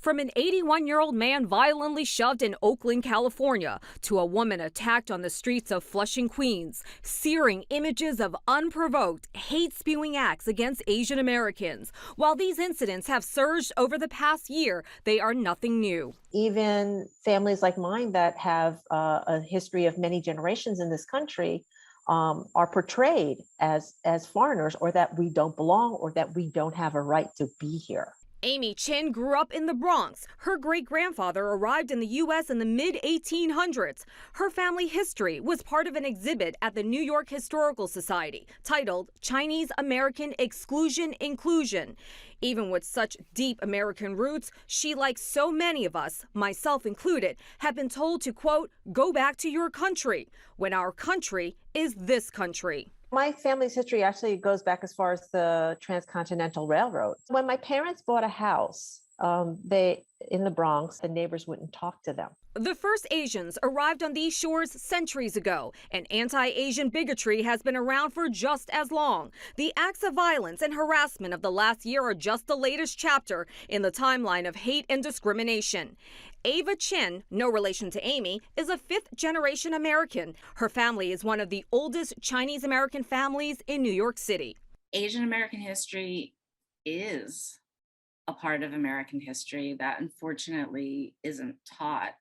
From an 81-year-old man violently shoved in Oakland, California, to a woman attacked on the streets of Flushing, Queens, searing images of unprovoked, hate-spewing acts against Asian Americans. While these incidents have surged over the past year, they are nothing new. Even families like mine that have a history of many generations in this country are portrayed as foreigners, or that we don't belong, or that we don't have a right to be here. Amy Chin grew up in the Bronx. Her great-grandfather arrived in the U.S. in the mid-1800s. Her family history was part of an exhibit at the New York Historical Society titled Chinese American Exclusion Inclusion. Even with such deep American roots, she, like so many of us, myself included, have been told to, quote, go back to your country, when our country is this country. My family's history actually goes back as far as the Transcontinental Railroad. When my parents bought a house, in the Bronx, the neighbors wouldn't talk to them. The first Asians arrived on these shores centuries ago, and anti-Asian bigotry has been around for just as long. The acts of violence and harassment of the last year are just the latest chapter in the timeline of hate and discrimination. Ava Chin, no relation to Amy, is a fifth-generation American. Her family is one of the oldest Chinese-American families in New York City. Asian American history is a part of American history that unfortunately isn't taught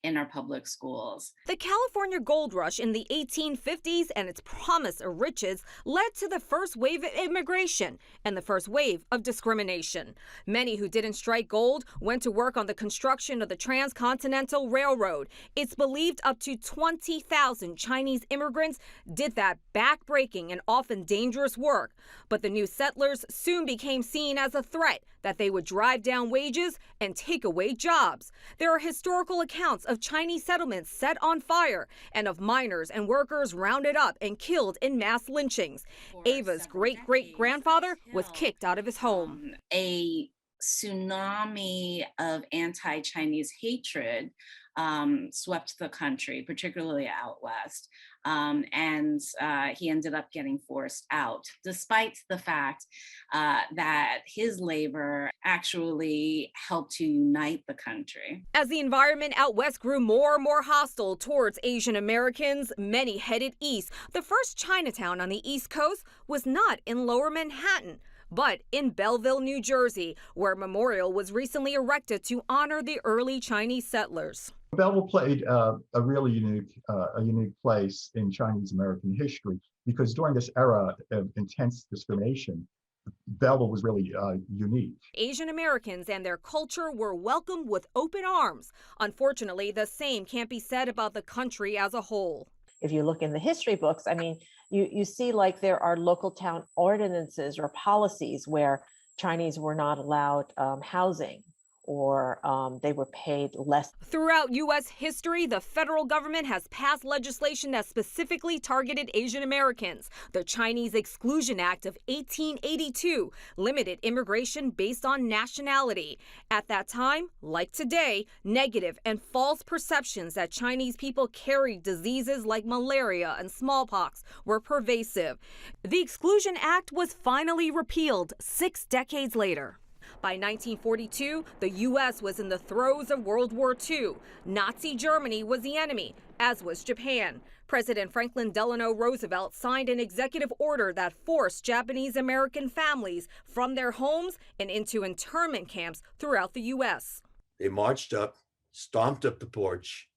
in our public schools. The California gold rush in the 1850s and its promise of riches led to the first wave of immigration and the first wave of discrimination. Many who didn't strike gold went to work on the construction of the Transcontinental Railroad. It's believed up to 20,000 Chinese immigrants did that back-breaking and often dangerous work. But the new settlers soon became seen as a threat, that they would drive down wages and take away jobs. There are historical accounts of Chinese settlements set on fire and of miners and workers rounded up and killed in mass lynchings. Ava's great-great-grandfather was kicked out of his home. A tsunami of anti-Chinese hatred swept the country, particularly out west. And he ended up getting forced out, despite the fact that his labor actually helped to unite the country. As the environment out west grew more and more hostile towards Asian Americans, many headed east. The first Chinatown on the East Coast was not in Lower Manhattan, but in Belleville, New Jersey, where a memorial was recently erected to honor the early Chinese settlers. Belleville played a really unique place in Chinese American history, because during this era of intense discrimination, Belleville was really unique. Asian Americans and their culture were welcomed with open arms. Unfortunately, the same can't be said about the country as a whole. If you look in the history books, I mean, you see like there are local town ordinances or policies where Chinese were not allowed housing, or they were paid less. Throughout U.S. history, the federal government has passed legislation that specifically targeted Asian Americans. The Chinese Exclusion Act of 1882 limited immigration based on nationality. At that time, like today, negative and false perceptions that Chinese people carried diseases like malaria and smallpox were pervasive. The Exclusion Act was finally repealed 6 decades later. By 1942, the U.S. was in the throes of World War II. Nazi Germany was the enemy, as was Japan. President Franklin Delano Roosevelt signed an executive order that forced Japanese American families from their homes and into internment camps throughout the U.S. They marched up, stomped up the porch,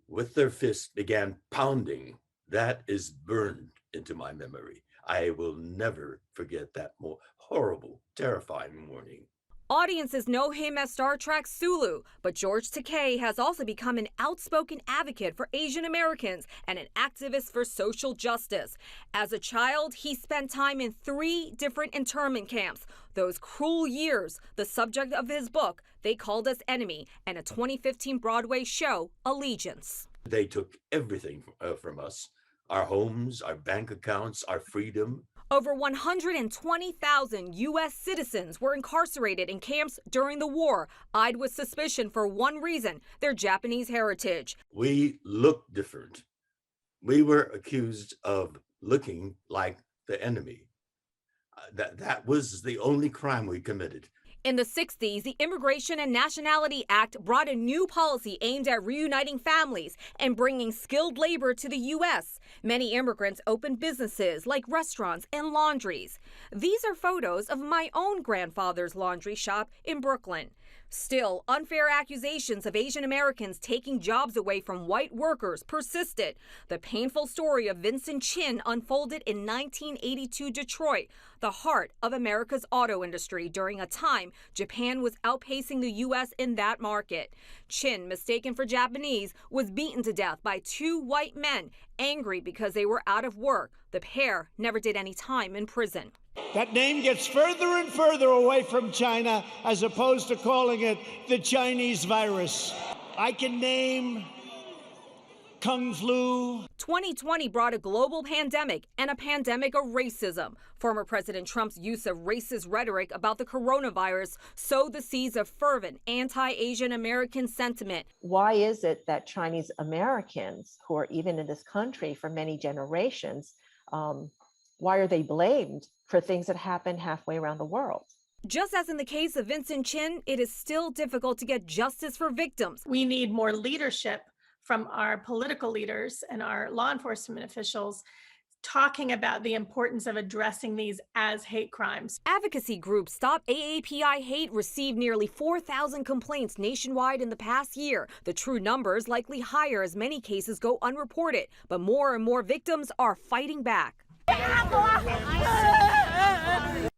with their fists began pounding. That is burned into my memory. I will never forget that horrible, terrifying morning. Audiences know him as Star Trek's Sulu, but George Takei has also become an outspoken advocate for Asian Americans and an activist for social justice. As a child, he spent time in 3 different internment camps. Those cruel years, the subject of his book, They Called Us Enemy, and a 2015 Broadway show, Allegiance. They took everything from us, our homes, our bank accounts, our freedom. Over 120,000 U.S. citizens were incarcerated in camps during the war, eyed with suspicion for one reason: their Japanese heritage. We looked different. We were accused of looking like the enemy. That was the only crime we committed. In the 60s, the Immigration and Nationality Act brought a new policy aimed at reuniting families and bringing skilled labor to the U.S. Many immigrants opened businesses like restaurants and laundries. These are photos of my own grandfather's laundry shop in Brooklyn. Still, unfair accusations of Asian Americans taking jobs away from white workers persisted. The painful story of Vincent Chin unfolded in 1982 Detroit, the heart of America's auto industry during a time Japan was outpacing the U.S. in that market. Chin, mistaken for Japanese, was beaten to death by two white men, angry because they were out of work. The pair never did any time in prison. That name gets further and further away from China as opposed to calling it the Chinese virus. I can name Kung Flu. 2020 brought a global pandemic and a pandemic of racism. Former President Trump's use of racist rhetoric about the coronavirus sowed the seeds of fervent anti-Asian American sentiment. Why is it that Chinese Americans, who are even in this country for many generations, why are they blamed for things that happen halfway around the world? Just as in the case of Vincent Chin, it is still difficult to get justice for victims. We need more leadership from our political leaders and our law enforcement officials talking about the importance of addressing these as hate crimes. Advocacy group Stop AAPI Hate received nearly 4,000 complaints nationwide in the past year. The true numbers likely higher as many cases go unreported, but more and more victims are fighting back.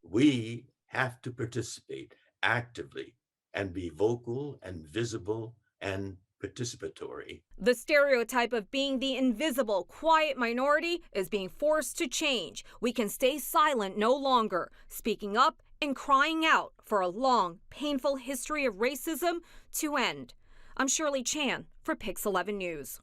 We have to participate actively and be vocal and visible and participatory. The stereotype of being the invisible, quiet minority is being forced to change. We can stay silent no longer, speaking up and crying out for a long, painful history of racism to end. I'm Shirley Chan for Pix 11 News.